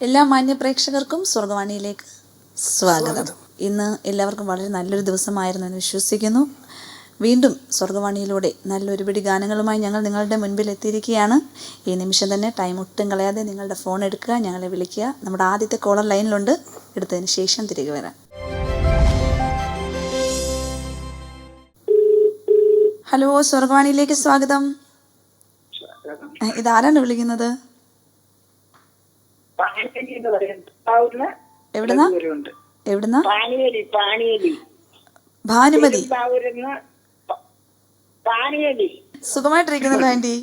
എല്ലാ മാന്യ പ്രേക്ഷകർക്കും സ്വർഗവാണിയിലേക്ക് സ്വാഗതം. ഇന്ന് എല്ലാവർക്കും വളരെ നല്ലൊരു ദിവസമായിരുന്നു എന്ന് വിശ്വസിക്കുന്നു. വീണ്ടും സ്വർഗവാണിയിലൂടെ നല്ലൊരു പിടി ഗാനങ്ങളുമായി ഞങ്ങൾ നിങ്ങളുടെ മുൻപിൽ എത്തിയിരിക്കുകയാണ്. ഈ നിമിഷം തന്നെ ടൈം ഒട്ടും കളയാതെ നിങ്ങളുടെ ഫോൺ എടുക്കുക, ഞങ്ങളെ വിളിക്കുക. നമ്മുടെ ആദ്യത്തെ കോളർ ലൈനിലുണ്ട്. എടുത്തതിന് ശേഷം തിരികെ വരാം. ഹലോ, സ്വർഗവാണിയിലേക്ക് സ്വാഗതം. ഇതാരാണ് വിളിക്കുന്നത്? എവിടുന്നാ? ഭാനുമതി. സുഖമായിട്ടിരിക്കുന്നല്ലോ ആന്റി?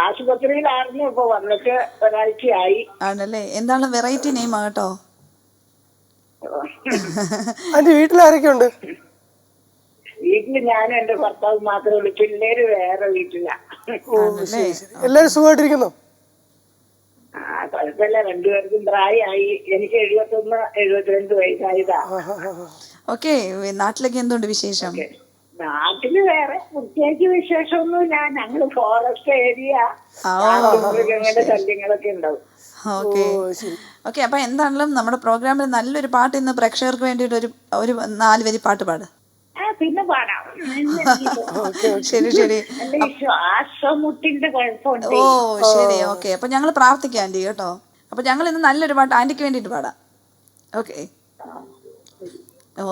ആശുപത്രിയിലായിരുന്നു, ഇപ്പൊ വന്നിട്ട് ഒരാഴ്ചയായി. ആണല്ലേ? എന്താണ് വെറൈറ്റി നെയിം ആകട്ടോ? വീട്ടിലാരൊക്കെ ഉണ്ട്? വീട്ടില് ഞാനും എന്റെ ഭർത്താവ് മാത്രമേ ഉള്ളൂ. പിള്ളേര് വേറെ വീട്ടിലാ. എല്ലാരും സുഖമായിട്ടിരിക്കുന്നു? കുഴപ്പമില്ല, രണ്ടുപേർക്കും പ്രായമായി. എനിക്ക് 71-72 വയസ്സായതാ. ഓക്കെ, നാട്ടിലൊക്കെ എന്തുണ്ട് വിശേഷം? നാട്ടില് വേറെ പ്രത്യേകിച്ച് വിശേഷമൊന്നുമില്ല. ഞങ്ങള് ഫോറസ്റ്റ് ഏരിയ, മൃഗങ്ങളുടെ ശല്യങ്ങളൊക്കെ ഉണ്ടാവും. ഓക്കെ. അപ്പൊ എന്താണെങ്കിലും നമ്മുടെ പ്രോഗ്രാമിൽ നല്ലൊരു പാട്ട് ഇന്ന് പ്രേക്ഷകർക്ക് വേണ്ടിയിട്ട് ഒരു 4 വരി പാട്ട് പാട്. പിന്നെ പാടാം. ശരി ശരി. ശ്വാസമുട്ടിന്റെ കുഴപ്പമുണ്ട്. ഓ ശരി, ഓക്കെ. അപ്പൊ ഞങ്ങൾ പ്രാർത്ഥിക്കാം ആന്റി കേട്ടോ. അപ്പൊ ഞങ്ങൾ ഇന്ന് നല്ലൊരു പാട്ട് ആന്റിക്ക് വേണ്ടിയിട്ട് പാടാം. Okay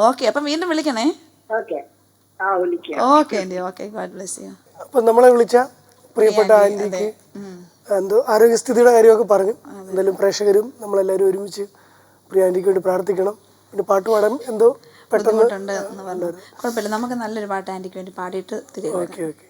okay. അപ്പൊ വീണ്ടും വിളിക്കണേ. Okay aunty. Okay, God bless you. അപ്പൊ നമ്മളെ വിളിച്ച പ്രിയപ്പെട്ട ആന്റിക്ക് എന്തോ ആരോഗ്യസ്ഥിതിയുടെ കാര്യമൊക്കെ പറഞ്ഞു. എന്തായാലും പ്രേക്ഷകരും നമ്മളെല്ലാവരും ഒരുമിച്ച് പ്രിയ ആന്റിക്ക് വേണ്ടി പ്രാർത്ഥിക്കണം. പിന്നെ പാട്ട് പാടാൻ എന്തോ ബുദ്ധിമുട്ടുണ്ട് എന്ന് പറഞ്ഞു. കുഴപ്പമില്ല, നമുക്ക് നല്ലൊരു പാട്ട് ആന്റിക്ക് വേണ്ടി പാടിയിട്ട് തിരികെ. Okay okay.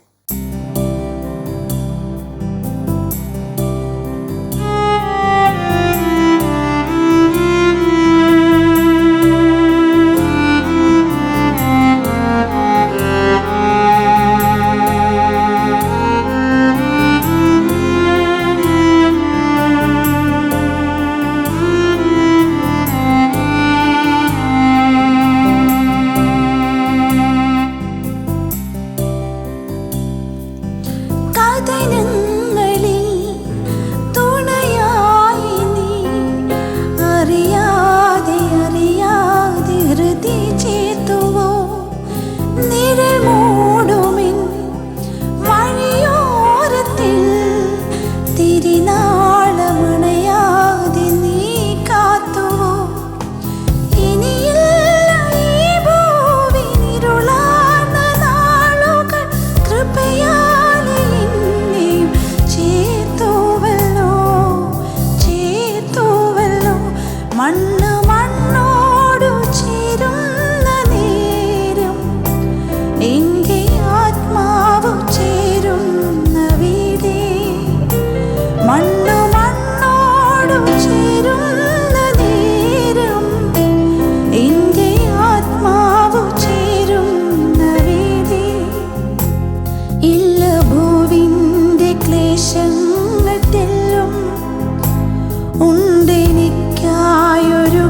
ഉണ്ടെനിക്കായൊരു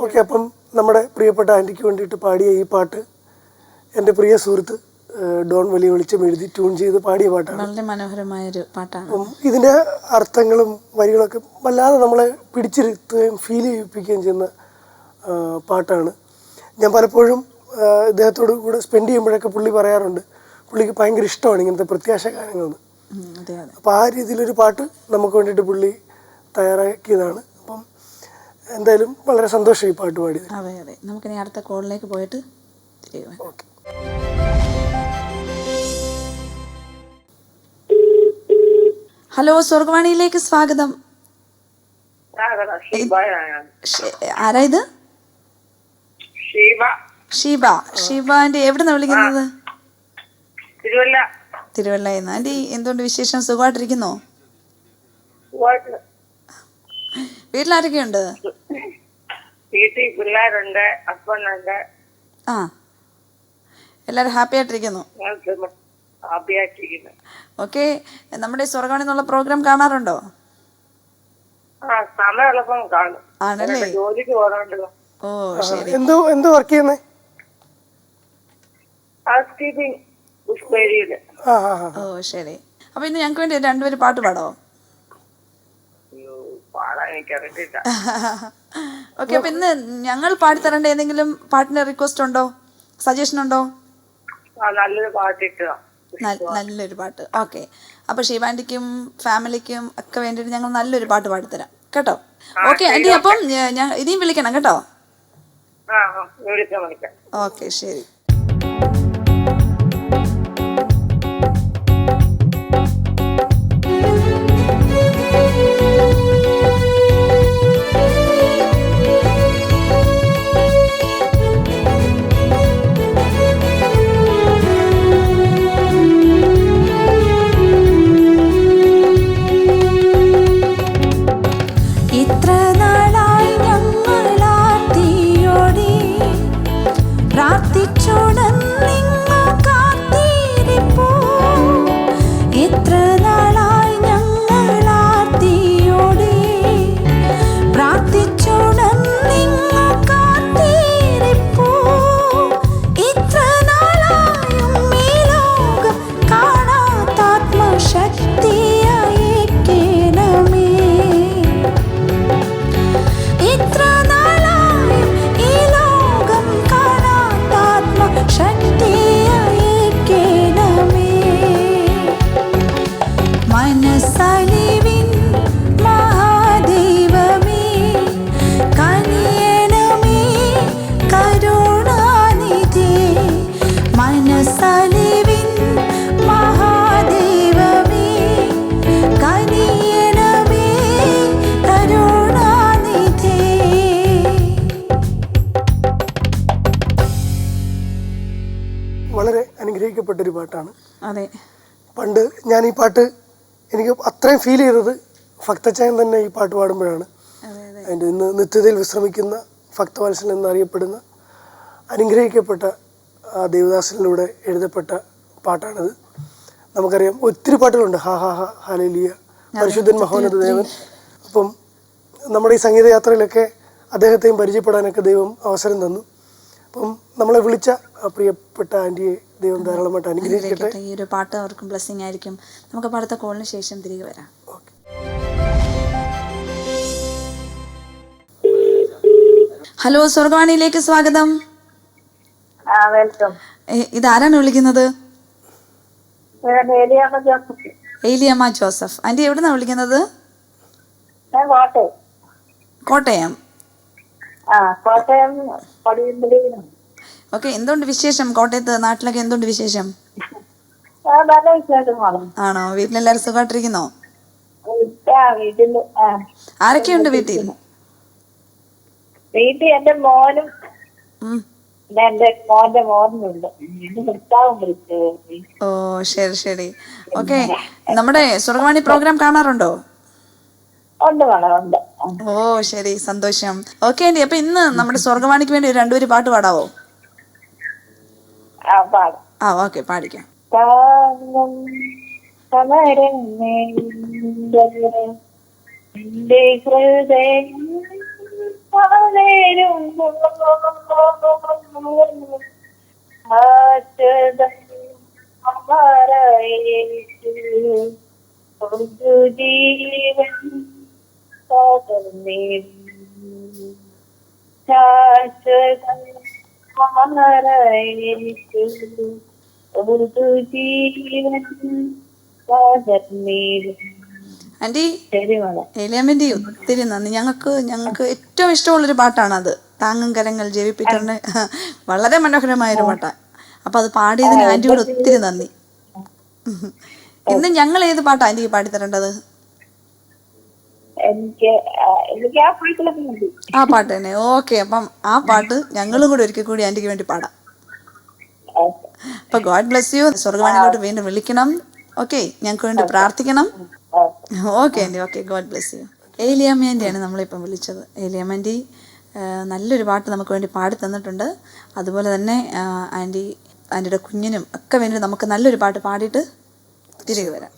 ഓക്കെ, അപ്പം നമ്മുടെ പ്രിയപ്പെട്ട ആൻറ്റിക്ക് വേണ്ടിയിട്ട് പാടിയ ഈ പാട്ട് എൻ്റെ പ്രിയ സുഹൃത്ത് ഡോൺ വലിയ വെളിച്ചം എഴുതി ട്യൂൺ ചെയ്ത് പാടിയ പാട്ടാണ്. വളരെ മനോഹരമായൊരു പാട്ടാണ്. അപ്പം ഇതിൻ്റെ അർത്ഥങ്ങളും വരികളൊക്കെ വല്ലാതെ നമ്മളെ പിടിച്ചിരുത്തുകയും ഫീൽ ചെയ്യിപ്പിക്കുകയും ചെയ്യുന്ന പാട്ടാണ്. ഞാൻ പലപ്പോഴും ഇദ്ദേഹത്തോട് കൂടെ സ്പെൻഡ് ചെയ്യുമ്പോഴൊക്കെ പുള്ളി പറയാറുണ്ട് പുള്ളിക്ക് ഭയങ്കര ഇഷ്ടമാണ് ഇങ്ങനത്തെ പ്രത്യാശ ഗാനങ്ങളെന്ന്. അപ്പോൾ ആ രീതിയിലൊരു പാട്ട് നമുക്ക് വേണ്ടിയിട്ട് പുള്ളി തയ്യാറാക്കിയതാണ്. അപ്പം എന്തായാലും വളരെ സന്തോഷം ഈ പാട്ട് പാടിയത്. അതെ അതെ, നമുക്കിനി അടുത്ത കോളിലേക്ക് പോയിട്ട് തിരികെ. ഓക്കെ. ഹലോ, സ്വർഗവാണിയിലേക്ക് സ്വാഗതം. ആരാ ഇത്? ഷീബ. ഷീബ ആന്റി എവിടുന്നാ വിളിക്കുന്നത്? തിരുവല്ലയിൽ. ആന്റി എന്തുകൊണ്ട് വിശേഷം? സുഖമായിട്ടിരിക്കുന്നോ? വീട്ടിലാരൊക്കെയുണ്ട്? വീട്ടിൽ പിള്ളേരുണ്ട്, ഹസ്ബൻഡുണ്ട്. ആ, എല്ലാവരും ഹാപ്പി ആയിട്ടിരിക്കുന്നു. ഓക്കെ, നമ്മുടെ സ്വർഗവാണി എന്നുള്ള പ്രോഗ്രാം കാണാറുണ്ടോ? സമയമുള്ളപ്പം കാണും. ആണല്ലേ? ജോലിക്ക് പോകാറുണ്ടല്ലോ. ഓ ശരി. എന്തോ വർക്ക് ചെയ്യുന്നേ? ഓ ശരി. അപ്പൊ ഇന്ന് ഞങ്ങൾക്ക് വേണ്ടി രണ്ടുപേരും പാട്ട് പാടോ? ഓക്കെ, അപ്പൊ ഇന്ന് ഞങ്ങൾ പാടിത്തരേണ്ട ഏതെങ്കിലും പാട്ടിന്റെ റിക്വസ്റ്റ് ഉണ്ടോ, സജഷൻ ഉണ്ടോ? നല്ലൊരു പാട്ടിട്ട്. നല്ലൊരു പാട്ട്. ഓക്കെ, അപ്പൊ ഷീബാൻറ്റിക്കും ഫാമിലിക്കും ഒക്കെ വേണ്ടിയിട്ട് ഞങ്ങൾ നല്ലൊരു പാട്ട് പാടിത്തരാം കേട്ടോ. ഓക്കെ ആന്റി, അപ്പം ഞാൻ ഇനിയും വിളിക്കണം കേട്ടോ. ഓക്കെ ശരി. വളരെ അനുഗ്രഹിക്കപ്പെട്ടൊരു പാട്ടാണ്. അതെ, പണ്ട് ഞാൻ ഈ പാട്ട് എനിക്ക് അത്രയും ഫീൽ ചെയ്തത് ഭക്തച്ചായൻ തന്നെ ഈ പാട്ട് പാടുമ്പോഴാണ്. അതിൻ്റെ ഇന്ന് നിത്യതയിൽ വിശ്രമിക്കുന്ന ഭക്തവത്സലൻ എന്നറിയപ്പെടുന്ന അനുഗ്രഹിക്കപ്പെട്ട ആ ദേവദാസനിലൂടെ എഴുതപ്പെട്ട പാട്ടാണിത്. നമുക്കറിയാം ഒത്തിരി പാട്ടുകളുണ്ട്, ഹാ ഹാ ഹാ ഹല്ലേലൂയ, പരിശുദ്ധൻ മഹോന്നത ദേവൻ. അപ്പം നമ്മുടെ ഈ സംഗീതയാത്രയിലൊക്കെ അദ്ദേഹത്തെയും പരിചയപ്പെടാനൊക്കെ ദൈവം അവസരം തന്നു. അപ്പം നമ്മളെ വിളിച്ച ആ പ്രിയപ്പെട്ട ആൻറ്റിയെ ദൈവം ധാരാളമായിട്ട് അനുഗ്രഹിക്കട്ടെ. ഈ ഒരു പാട്ട് അവർക്കും ബ്ലെസ്സിങ് ആയിരിക്കും. നമുക്ക് അടുത്ത കോളിന് ശേഷം തിരികെ വരാം. ഓക്കെ. ഹലോ, സ്വർഗവാണിയിലേക്ക് സ്വാഗതം. വെൽക്കം. ഇതാരാണ് വിളിക്കുന്നത്? ഏലിയാമ്മ ജോസഫ്. ഏലിയമ്മ ജോസഫ്. ആന്റി എവിടുന്നാ വിളിക്കുന്നത്? കോട്ടയം. കോട്ടയം. കോട്ടയം. ഓക്കെ, എന്തുകൊണ്ട് വിശേഷം? കോട്ടയത്ത് നാട്ടിലൊക്കെ എന്തുകൊണ്ട് വിശേഷം? ആണോ? വീട്ടിലെല്ലാരും സുഖമായിട്ടിരിക്കുന്നോ? ആരൊക്കെയുണ്ട് വീട്ടിൽ? വീട്ടിൽ എന്റെ മോനും എന്റെ മോന്റെ മോനുണ്ട്. ഓ ശരി ശരി. ഓക്കെ, നമ്മുടെ സ്വർഗവാണി പ്രോഗ്രാം കാണാറുണ്ടോ? ഉണ്ട്. ഓ ശരി, സന്തോഷം. ഓക്കെ ആന്റി, അപ്പൊ ഇന്ന് നമ്മുടെ സ്വർഗവാണിക്ക് വേണ്ടി രണ്ടുപേര് പാട്ട് പാടാവോ? ആ ഓക്കെ, പാടിക്കാം. ഹൃദയം ജീവൻ ശാശ്വതം ജീവൻ ആൻറ്റി ശരി മോളെ. ഏലിയാമ്മേൻ്റെ ഒത്തിരി നന്ദി. ഞങ്ങൾക്ക് ഏറ്റവും ഇഷ്ടമുള്ളൊരു പാട്ടാണത്. താങ്ങും കരങ്ങൾ ജെവി പീറ്ററിന് വളരെ മനോഹരമായൊരു പാട്ടാണ്. അപ്പോൾ അത് പാടിയതിന് ആൻറ്റിയോട് ഒത്തിരി നന്ദി. ഇന്ന് ഞങ്ങൾ ഏത് പാട്ടാണ് ആൻറ്റിക്ക് പാടിത്തരേണ്ടത്? എനിക്ക് ആ പാട്ടിലൊക്കെ മതി. ആ പാട്ട് തന്നെ. ഓക്കെ, അപ്പം ആ പാട്ട് ഞങ്ങളും കൂടി ഒരിക്കൽ കൂടി ആൻറ്റിക്ക് വേണ്ടി പാടാം. അപ്പോൾ ഗോഡ് ബ്ലെസ് യു. സ്വർഗവാണിയിലോട്ട് വീണ്ടും വിളിക്കണം. ഓക്കെ, ഞങ്ങൾക്ക് വേണ്ടി പ്രാർത്ഥിക്കണം. Okay aunty, okay, God bless you. ഏലിയാമ്മ ആൻറ്റിയാണ് നമ്മളിപ്പം വിളിച്ചത്. ഏലിയാമ്മ ആൻറ്റി നല്ലൊരു പാട്ട് നമുക്ക് വേണ്ടി പാടി തന്നിട്ടുണ്ട്. അതുപോലെ തന്നെ ആൻറ്റിയുടെ കുഞ്ഞിനും ഒക്കെ വേണ്ടി നമുക്ക് നല്ലൊരു പാട്ട് പാടിയിട്ട് തിരികെ വരാം.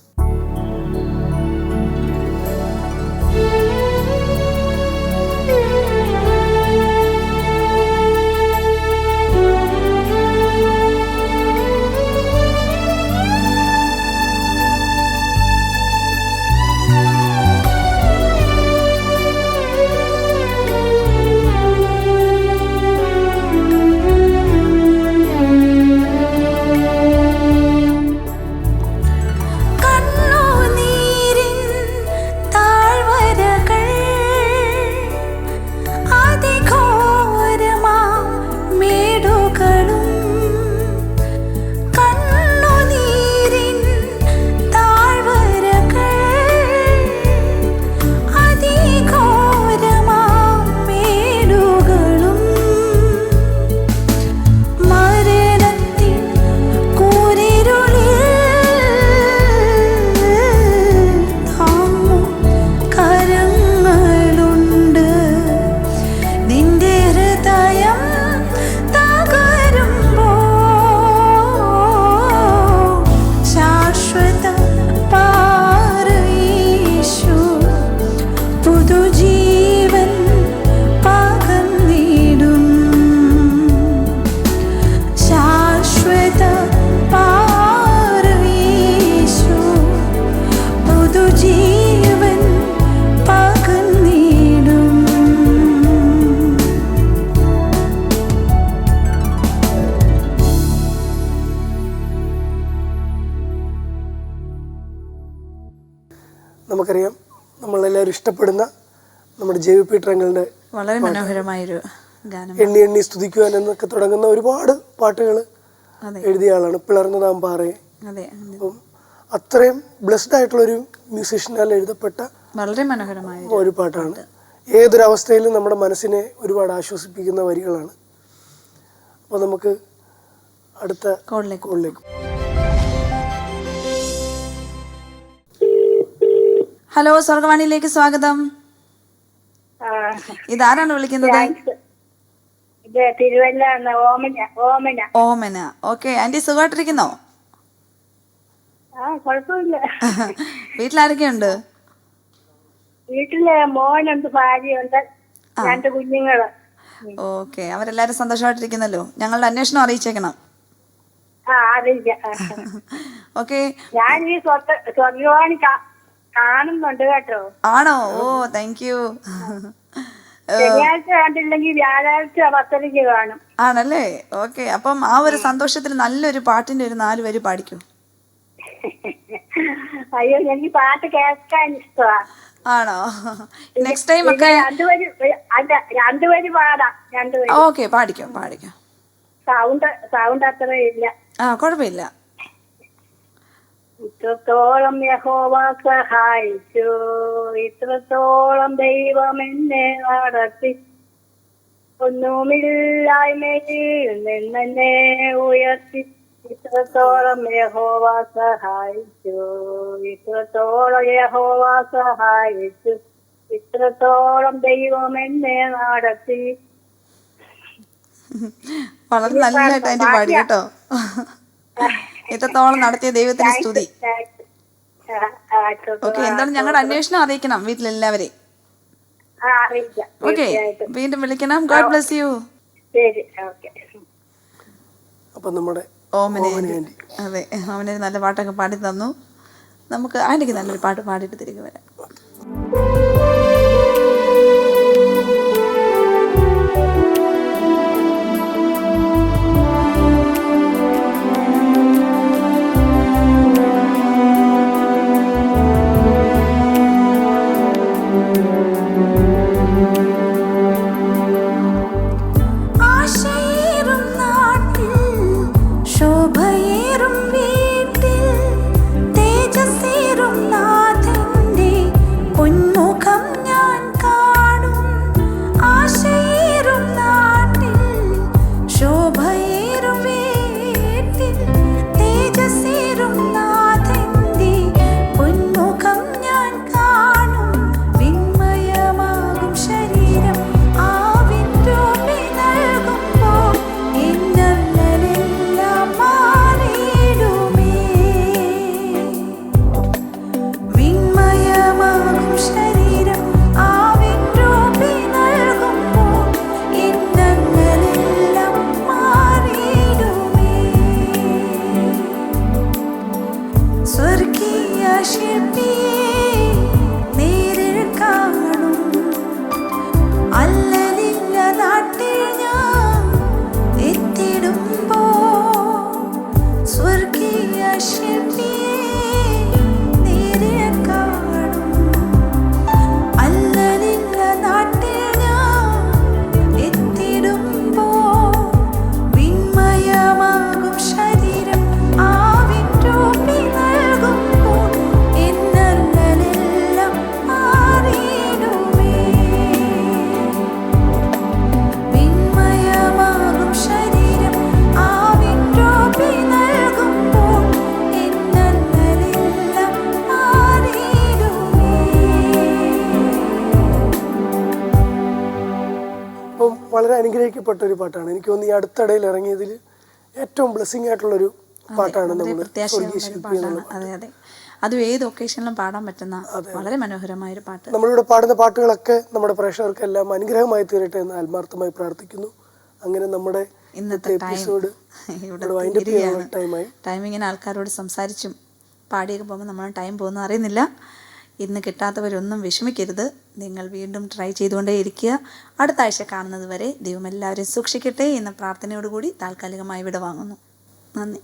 നമുക്കറിയാം നമ്മളെല്ലാവരും ഇഷ്ടപ്പെടുന്ന നമ്മുടെ ജെവി പീറ്റർ അങ്കിളിൻ്റെ വളരെ മനോഹരമായൊരു ഗാനം. എണ്ണി എണ്ണി സ്തുതിക്കുവാൻ എന്നൊക്കെ തുടങ്ങുന്ന ഒരുപാട് പാട്ടുകൾ എഴുതിയ ആളാണ്. പിളർന്നതാം പാറയെ. അപ്പം അത്രയും ബ്ലെസ്ഡ് ആയിട്ടുള്ളൊരു മ്യൂസീഷ്യനാൽ എഴുതപ്പെട്ട വളരെ മനോഹരമായ ഒരു പാട്ടാണ്. ഏതൊരവസ്ഥയിലും നമ്മുടെ മനസ്സിനെ ഒരുപാട് ആശ്വസിപ്പിക്കുന്ന വരികളാണ്. അപ്പോൾ നമുക്ക് അടുത്ത കോളിലേക്ക്. ഹലോ, സ്വർഗവാണിയിലേക്ക് സ്വാഗതം. ഇതാരാണ് വിളിക്കുന്നത്? തിരുവല്ല ഓമന. ഓക്കെ ആന്റി, സുഖമായിട്ടിരിക്കുന്നോ? കുഴപ്പമില്ല. വീട്ടിലാരൊക്കെയുണ്ട്? വീട്ടില് മോനുണ്ട്, ഭാര്യയുണ്ട്, 2 കുഞ്ഞുങ്ങള്. ഓക്കെ, അവരെല്ലാരും സന്തോഷമായിട്ടിരിക്കുന്നല്ലോ. ഞങ്ങളുടെ അന്വേഷണം അറിയിച്ചേക്കണം. ഓക്കെ, ഞാൻ ഈ സ്വർഗവാണി കാണുന്നുണ്ട് കേട്ടോ. ആണോ? ഓ, താങ്ക് യു. ശനിയാഴ്ച കണ്ടില്ലെങ്കിൽ വ്യാഴാഴ്ച 10:30 കാണും. ആണല്ലേ? ഓക്കെ, അപ്പം ആ ഒരു സന്തോഷത്തിൽ നല്ലൊരു പാട്ടിന്റെ ഒരു 4 വരി പാടിക്കും. അയ്യോ, എനിക്ക് പാട്ട് കേൾക്കാൻ ഇഷ്ടമാ. ആണോ? നെക്സ്റ്റ് ടൈം ഒക്കെ 2 വരി പാടാം. 2 വരി. ഓക്കെ, പാടിക്കാം. സൗണ്ട് അത്ര ഇല്ല. കുഴപ്പമില്ല. ഇത്രത്തോളം യഹോവ സഹായിച്ചു, ഇത്രത്തോളം ദൈവം എന്നെ നടത്തി, ഒന്നുമില്ലായ്മയിൽ നിന്നെ ഉയർത്തി. ഇത്രത്തോളം യഹോവ സഹായിച്ചു, ഇത്രത്തോളം യഹോവ സഹായിച്ചു, ഇത്രത്തോളം ദൈവം എന്നെ നടത്തി. വളരെ നല്ലതായിട്ട് അതിന്റെ പാടി കേട്ടോ. ഇത്രത്തോളം നടത്തിയ ദൈവത്തിന് സ്തുതി. ഓക്കെ, എന്താണ് ഞങ്ങളുടെ അന്വേഷണം അറിയിക്കണം വീട്ടിലെല്ലാവരെയും. അറിയിക്കാം. ഓക്കെ, തീർച്ചയായിട്ടും. വീണ്ടും വിളിക്കണം. God bless U. ശരി, ഓക്കെ. അപ്പം നമ്മുടെ ഓമന ഓമന ആൻറ്റി. ആൻറ്റി. അതെ, ഓമന നല്ല പാട്ടൊക്കെ പാടി തന്നു. നമുക്ക് ആൻറ്റിക്ക് നല്ലൊരു പാട്ട് പാടിയിട്ട് തിരികെ വരാം. ആശയേറും നാട്ടിൽ ശോഭയേറും വീട്ടിൽ തേജസ്സേറും നാഥന്റെ പൊന്മുഖം ഞാൻ കാണും. ആശയേറും നാട്ടിൽ ശോഭയേറും വീട്ടിൽ തേജസ്സേറും നാഥന്റെ പൊന്മുഖം ഞാൻ കാണും. വിണ്മയമാകും ശരീരം ആവിൻരൂപി നൽകുമ്പോൾ എന്നല്ലെല്ലാം മാറിയിടുമേ. വിണ്മയമാകും ശരീരം ആവിൻരൂപി നൽകുമ്പോൾ എന്നല്ലെല്ലാം മാറിയിടുമേ. സ്വർഗീയ ശില്പിയെ നേരിൽ കാണും. അല്ലലില്ല നാട്ടിൽ ഞാൻ എത്തിടുമ്പോൾ സ്വർഗീയ ശില്പിയെ നേരിൽ കാണും. അല്ലലില്ല നാട്ടിൽ ഞാൻ എത്തിടുമ്പോൾ വിണ്മയമാകും ശരീരം ആവിൻരൂപി നൽകുമ്പോൾ എന്നല്ലെല്ലാം മാറിയിടുമേ. വിണ്മയമാകും ശരീരം ആവിൻരൂപി നൽകുമ്പോൾ എന്നല്ലെല്ലാം മാറിയിടുമേ. അപ്പം വളരെ അനുഗ്രഹിക്കപ്പെട്ട ഒരു പാട്ടാണ്. എനിക്ക് തോന്നുന്നു ഈ അടുത്തിടയിൽ ഇറങ്ങിയതിൽ ഏറ്റവും ബ്ലെസ്സിങ് ആയിട്ടുള്ളൊരു പാട്ടാണ് വളരെ നമ്മുടെ പ്രത്യാശയുള്ള സ്വർഗീയ ഒരു ശില്പി പാട്ടാണ്. എന്നുള്ള പാട്ട്. അതെ അതെ, അതും ഏത് ഒക്കേഷനിലും പാടാൻ പറ്റുന്ന വളരെ മനോഹരമായ ഒരു പാട്ട്. നമ്മളിവിടെ പാടുന്ന പാട്ടുകളൊക്കെ നമ്മുടെ പ്രേക്ഷകർക്കെല്ലാം അനുഗ്രഹമായി തീരട്ടെ എന്ന് ആത്മാർത്ഥമായി പ്രാർത്ഥിക്കുന്നു. അങ്ങനെ നമ്മുടെ ഇന്നത്തെ എപ്പിസോഡ് ഇവിടെ വൈൻഡപ്പ് ചെയ്യാനുള്ള തീരുകയാണ്. ടൈമായി. ടൈം ഇങ്ങനെ ആൾക്കാരോട് സംസാരിച്ചും പാടിയൊക്കെ പോകുമ്പോൾ നമ്മൾ ടൈം പോകുന്ന അറിയുന്നില്ല. ഇന്ന് കിട്ടാത്തവരൊന്നും വിഷമിക്കരുത്. നിങ്ങൾ വീണ്ടും ട്രൈ ചെയ്തുകൊണ്ടേ ഇരിക്കുക. അടുത്ത ആഴ്ച കാണുന്നത് വരെ ദൈവം എല്ലാവരെയും സൂക്ഷിക്കട്ടെ എന്ന പ്രാർത്ഥനയോടുകൂടി താൽക്കാലികമായി വിട വാങ്ങുന്നു. നന്ദി.